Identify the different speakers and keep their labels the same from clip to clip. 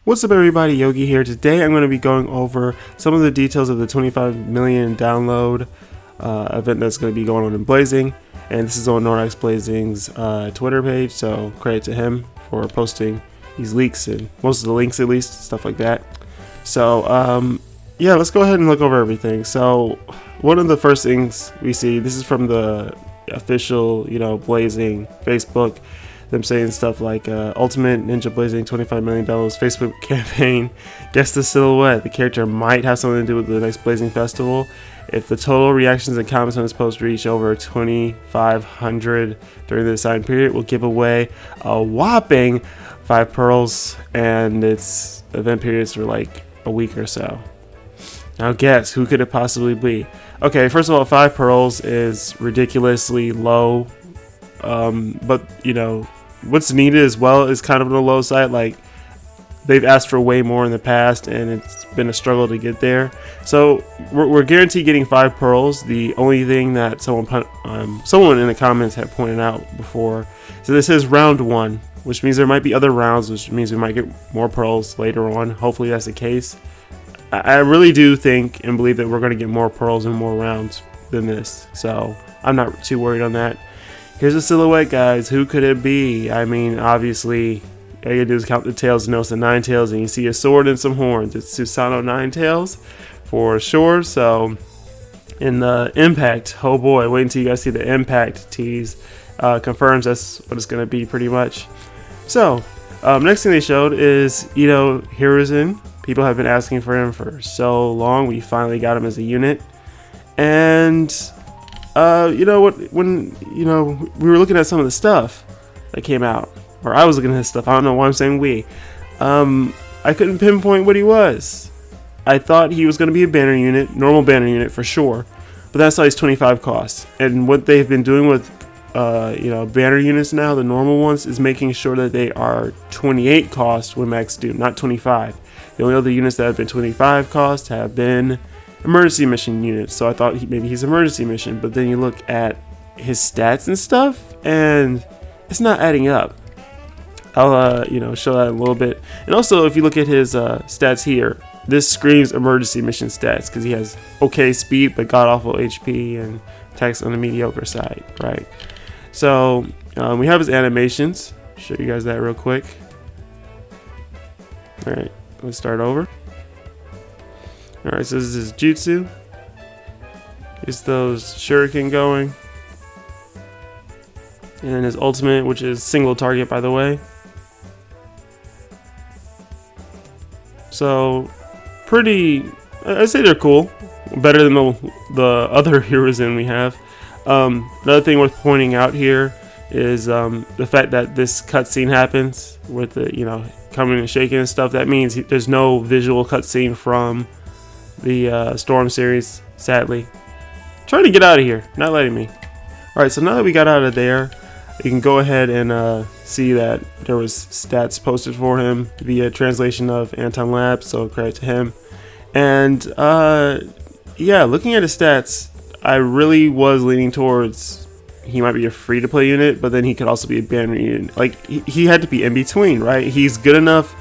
Speaker 1: What's up everybody, Yogi here. Today I'm going to be going over some of the details of the 25 million download event that's going to be going on in Blazing. And this is on Nordax Blazing's Twitter page, so credit to him for posting these leaks and most of the links, at least, stuff like that. So yeah, let's go ahead and look over everything. So one of the first things we see, this is from the official, Blazing Facebook, them saying stuff like Ultimate Ninja Blazing 25 million dollars Facebook campaign. Guess the silhouette. The character might have something to do with the next Blazing Festival. If the total reactions and comments on this post reach over 2,500 during the assigned period, we'll give away a whopping 5 pearls, and its event periods for like a week or so. Now guess, who could it possibly be? Okay, first of all, 5 pearls is ridiculously low. But what's needed as well is kind of on the low side. Like, they've asked for way more in the past, and it's been a struggle to get there. So we're guaranteed getting 5 pearls. The only thing that someone in the comments had pointed out before, so this is round 1, which means there might be other rounds, which means we might get more pearls later on. Hopefully that's the case. I really do think and believe that we're going to get more pearls and more rounds than this, so I'm not too worried on that. Here's a silhouette, guys. Who could it be? I mean, obviously, all you gotta do is count the tails and notice the 9 tails, and you see a sword and some horns. It's Susano 9 tails for sure. So, in the impact, oh boy, wait until you guys see the impact tease. Confirms that's what it's gonna be pretty much. So, next thing they showed is, Hiruzen. People have been asking for him for so long. We finally got him as a unit, and when we were looking at some of the stuff that came out, or I was looking at this stuff, I don't know why I'm saying we, I couldn't pinpoint what he was. I thought he was going to be a banner unit, normal banner unit for sure, but that's size 25 cost. And what they've been doing with banner units now, the normal ones, is making sure that they are 28 cost when max due, not 25. The only other units that have been 25 cost have been emergency mission units, so I thought maybe he's emergency mission, but then you look at his stats and stuff, and it's not adding up. I'll show that a little bit. And also, if you look at his stats here, this screams emergency mission stats because he has okay speed but god awful HP and attacks on the mediocre side, right? So we have his animations. Show you guys that real quick. All right, let's start over. Alright, so this is Jutsu. It's those shuriken going. And his ultimate, which is single target, by the way. So, I'd say they're cool. Better than the other Hiruzen we have. Another thing worth pointing out here is the fact that this cutscene happens with the, coming and shaking and stuff. That means there's no visual cutscene from the Storm series, sadly. Trying to get out of here, not letting me. Alright, so now that we got out of there, you can go ahead and see that there was stats posted for him via translation of Anton Labs, so credit to him. And yeah, looking at his stats, I really was leaning towards he might be a free-to-play unit, but then he could also be a banner unit. Like, he had to be in between, right? He's good enough,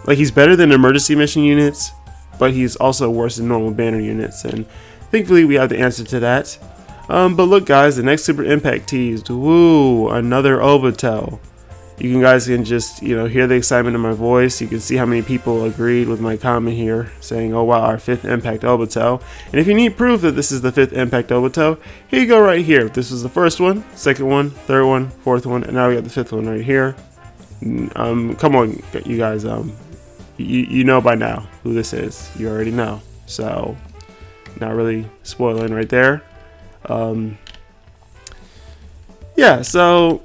Speaker 1: like he's better than emergency mission units, but he's also worse than normal banner units, and thankfully we have the answer to that. But look, guys, the next Super Impact teased. Woo, another Obito. You guys can just hear the excitement in my voice. You can see how many people agreed with my comment here, saying, "Oh wow, our 5th Impact Obito." And if you need proof that this is the 5th Impact Obito, here you go right here. This was the first one, 2nd one, 3rd one, 4th one, and now we got the 5th one right here. Come on, you guys. You know by now who this is. You already know. So, not really spoiling right there. Yeah, so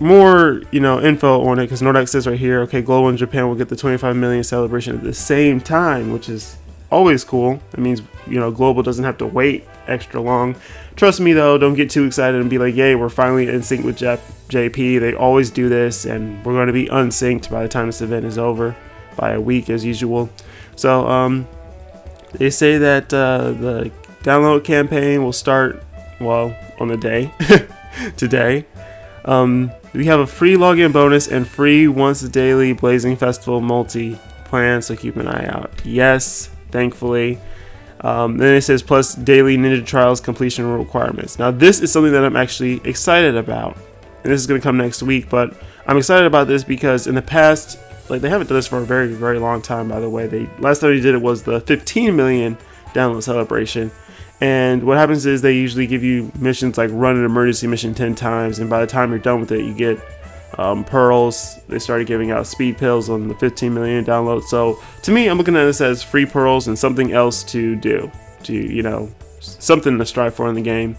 Speaker 1: more, info on it, because Nordax says right here, okay, Global in Japan will get the 25 million celebration at the same time, which is always cool. It means, Global doesn't have to wait extra long. Trust me, though, don't get too excited and be like, yay, we're finally in sync with JP. They always do this, and we're going to be unsynced by the time this event is over. By a week as usual. So they say that the download campaign will start, well, on the day today. We have a free login bonus and free once daily Blazing Festival multi planned, so keep an eye out. Yes, thankfully. Then it says plus daily ninja trials completion requirements. Now this is something that I'm actually excited about, and this is going to come next week, but I'm excited about this because in the past, like, they haven't done this for a very, very long time, by the way. Last time they did it was the 15 million download celebration. And what happens is they usually give you missions like run an emergency mission 10 times, and by the time you're done with it, you get pearls. They started giving out speed pills on the 15 million downloads. So to me, I'm looking at this as free pearls and something else to do, something to strive for in the game.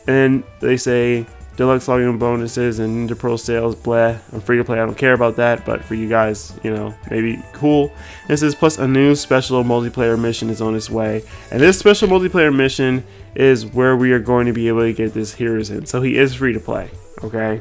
Speaker 1: And they say deluxe login bonuses and Ninja Pearl sales, blah. I'm free to play, I don't care about that, but for you guys, maybe cool. And it says plus a new special multiplayer mission is on its way. And this special multiplayer mission is where we are going to be able to get this Heroes in. So he is free to play, okay?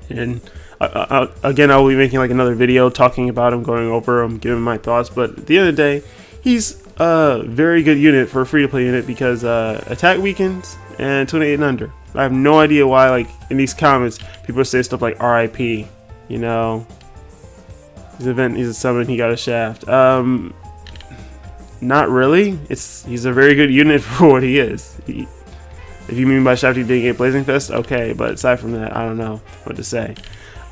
Speaker 1: And again, I'll be making like another video talking about him, going over him, giving my thoughts. But at the end of the day, he's a very good unit for a free to play unit because attack weakens and 28 and under. I have no idea why, like, in these comments, people say stuff like RIP, he's a summon, he got a shaft. Not really. He's a very good unit for what he is. If you mean by shaft he didn't get Blazing Fest, okay, but aside from that, I don't know what to say.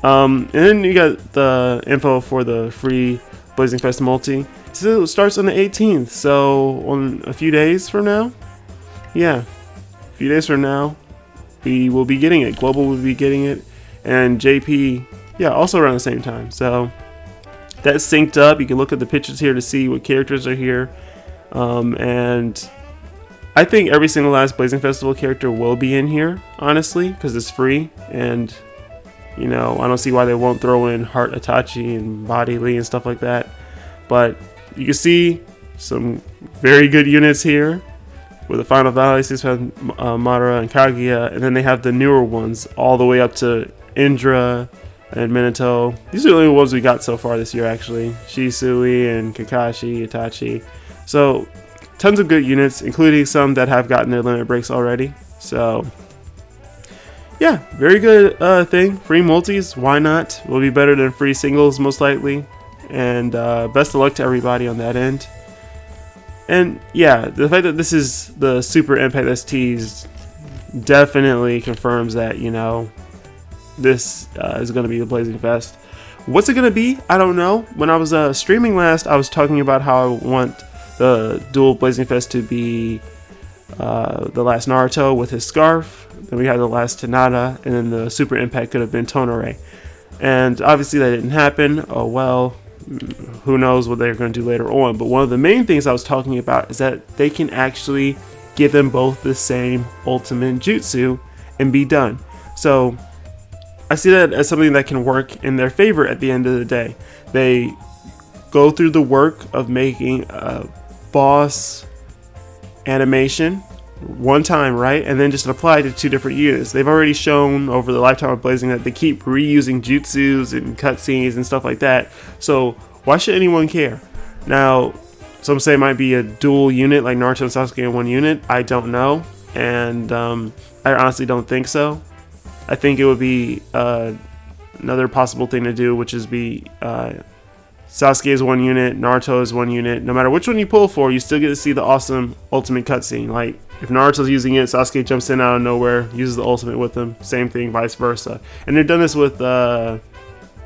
Speaker 1: And then you got the info for the free Blazing Fest multi. So it starts on the 18th, so on a few days from now, a few days from now, we will be getting it. Global will be getting it, and JP, also around the same time. So that's synced up. You can look at the pictures here to see what characters are here, and I think every single last Blazing Festival character will be in here, honestly, because it's free, and I don't see why they won't throw in Heart Itachi and Body Lee and stuff like that. But you can see some very good units here with the final values have Madara and Kaguya, and then they have the newer ones all the way up to Indra and Minato. These are the only ones we got so far this year, actually. Shisui and Kakashi, Itachi. So tons of good units, including some that have gotten their limit breaks already. So yeah, very good thing. Free multis, why not? Will be better than free singles most likely. And best of luck to everybody on that end. And yeah, the fact that this is the Super Impact STs definitely confirms that, this is going to be the Blazing Fest. What's it going to be? I don't know. When I was streaming last, I was talking about how I want the dual Blazing Fest to be the last Naruto with his scarf. Then we had the last Tanada, and then the Super Impact could have been Tonore. And obviously that didn't happen. Oh well. Who knows what they're going to do later on. But one of the main things I was talking about is that they can actually give them both the same ultimate jutsu and be done. So I see that as something that can work in their favor at the end of the day. They go through the work of making a boss animation one time, right? And then just apply to two different units. They've already shown over the lifetime of Blazing that they keep reusing jutsus and cutscenes and stuff like that. So why should anyone care? Now, some say it might be a dual unit like Naruto and Sasuke in one unit. I don't know, and I honestly don't think so. I think it would be another possible thing to do, which is be Sasuke is one unit, Naruto is one unit. No matter which one you pull for, you still get to see the awesome ultimate cutscene. Like, if Naruto's using it, Sasuke jumps in out of nowhere, uses the ultimate with him. Same thing, vice versa. And they've done this with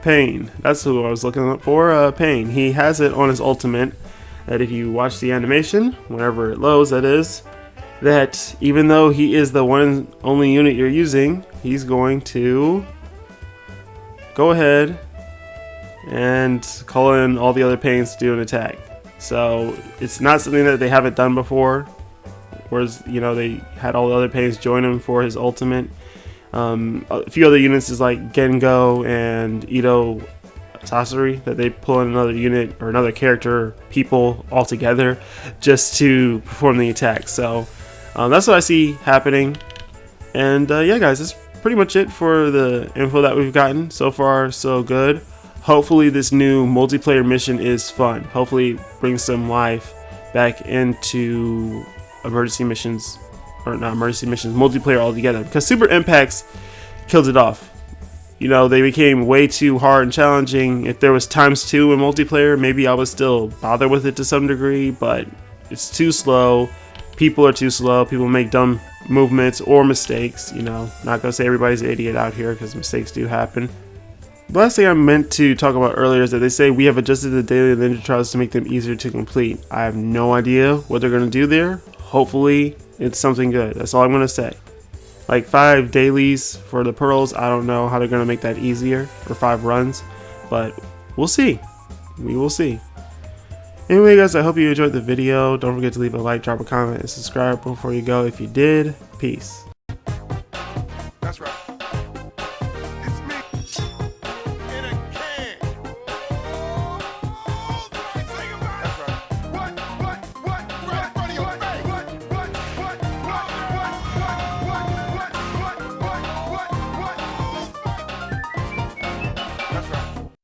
Speaker 1: Pain. That's who I was looking up for, Pain. He has it on his ultimate, that if you watch the animation, whenever it loads, that is, that even though he is the one and only unit you're using, he's going to go ahead and call in all the other Pains to do an attack. So it's not something that they haven't done before, whereas they had all the other Pains join him for his ultimate. A few other units is like Gengo and Ito Sasori, that they pull in another unit or another character, people all together just to perform the attack. So that's what I see happening. And yeah, guys, that's pretty much it for the info that we've gotten. So far, so good. Hopefully this new multiplayer mission is fun. Hopefully brings some life back into emergency missions, or not emergency missions, multiplayer altogether, because Super Impacts killed it off. you know, they became way too hard and challenging. If there was ×2 in multiplayer, maybe I would still bother with it to some degree, but it's too slow. People are too slow. People make dumb movements or mistakes, you know. Not gonna say everybody's an idiot out here because mistakes do happen. The last thing I meant to talk about earlier is that they say we have adjusted the daily ninja trials to make them easier to complete. I have no idea what they're gonna do there. Hopefully it's something good. That's all I'm gonna say. Like 5 dailies for the pearls, I don't know how they're gonna make that easier, or 5 runs, but we'll see. We will see. Anyway guys, I hope you enjoyed the video. Don't forget to leave a like, drop a comment, and subscribe before you go if you did. Peace.